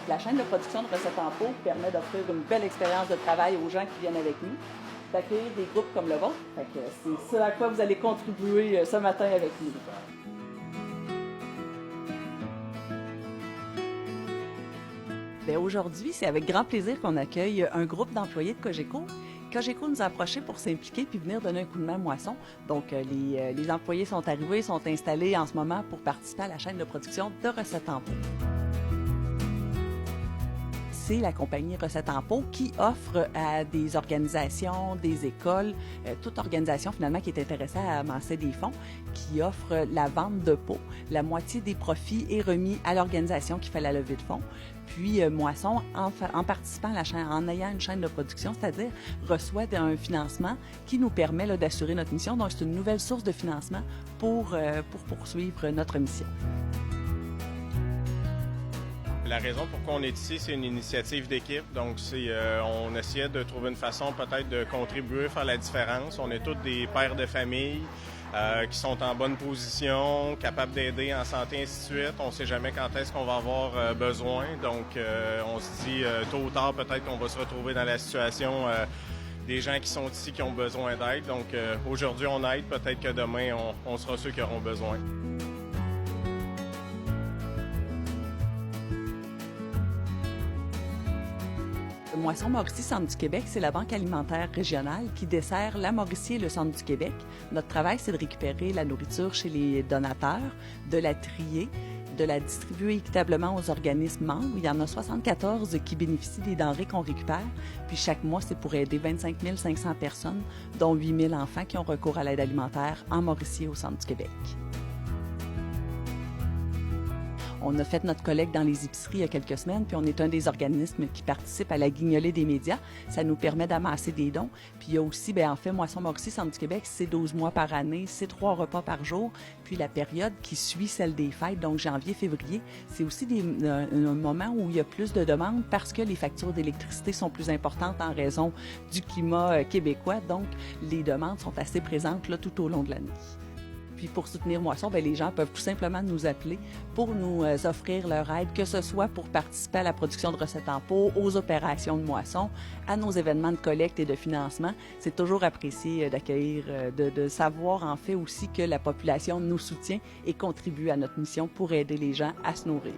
la chaîne de production de recettes en pot permet d'offrir une belle expérience de travail aux gens qui viennent avec nous, d'accueillir des groupes comme le vôtre. C'est ce à quoi vous allez contribuer ce matin avec nous. Aujourd'hui, c'est avec grand plaisir qu'on accueille un groupe d'employés de Cogeco. Cogeco nous a approchés pour s'impliquer puis venir donner un coup de main moisson. Donc, les employés sont arrivés, sont installés en ce moment pour participer à la chaîne de production de recettes en pot. C'est la compagnie Recettes en pot qui offre à des organisations, des écoles, toute organisation finalement qui est intéressée à amasser des fonds, qui offre la vente de pots. La moitié des profits est remis à l'organisation qui fait la levée de fonds. Puis Moisson, en participant à la chaîne, en ayant une chaîne de production, c'est-à-dire reçoit un financement qui nous permet là, d'assurer notre mission. Donc c'est une nouvelle source de financement pour poursuivre notre mission. La raison pourquoi on est ici, c'est une initiative d'équipe. Donc, on essayait de trouver une façon peut-être de contribuer, faire la différence. On est tous des pères de famille qui sont en bonne position, capables d'aider en santé, ainsi de suite. On ne sait jamais quand est-ce qu'on va avoir besoin. Donc, on se dit tôt ou tard, peut-être qu'on va se retrouver dans la situation des gens qui sont ici qui ont besoin d'aide. Donc, aujourd'hui, on aide. Peut-être que demain, on sera ceux qui auront besoin. Moisson Mauricie Centre du Québec, c'est la banque alimentaire régionale qui dessert la Mauricie et le centre du Québec. Notre travail, c'est de récupérer la nourriture chez les donateurs, de la trier, de la distribuer équitablement aux organismes membres. Il y en a 74 qui bénéficient des denrées qu'on récupère. Puis chaque mois, c'est pour aider 25 500 personnes, dont 8 000 enfants qui ont recours à l'aide alimentaire en Mauricie et au centre du Québec. On a fait notre collecte dans les épiceries il y a quelques semaines, puis on est un des organismes qui participe à la guignolée des médias. Ça nous permet d'amasser des dons. Puis il y a aussi, en fait, Moisson Mauricie Centre du Québec, c'est 12 mois par année, c'est 3 repas par jour. Puis la période qui suit celle des fêtes, donc janvier-février, c'est aussi un moment où il y a plus de demandes parce que les factures d'électricité sont plus importantes en raison du climat québécois. Donc, les demandes sont assez présentes là, tout au long de l'année. Puis pour soutenir Moisson, les gens peuvent tout simplement nous appeler pour nous offrir leur aide, que ce soit pour participer à la production de recettes en pot, aux opérations de Moisson, à nos événements de collecte et de financement. C'est toujours apprécié d'accueillir, de savoir en fait aussi que la population nous soutient et contribue à notre mission pour aider les gens à se nourrir.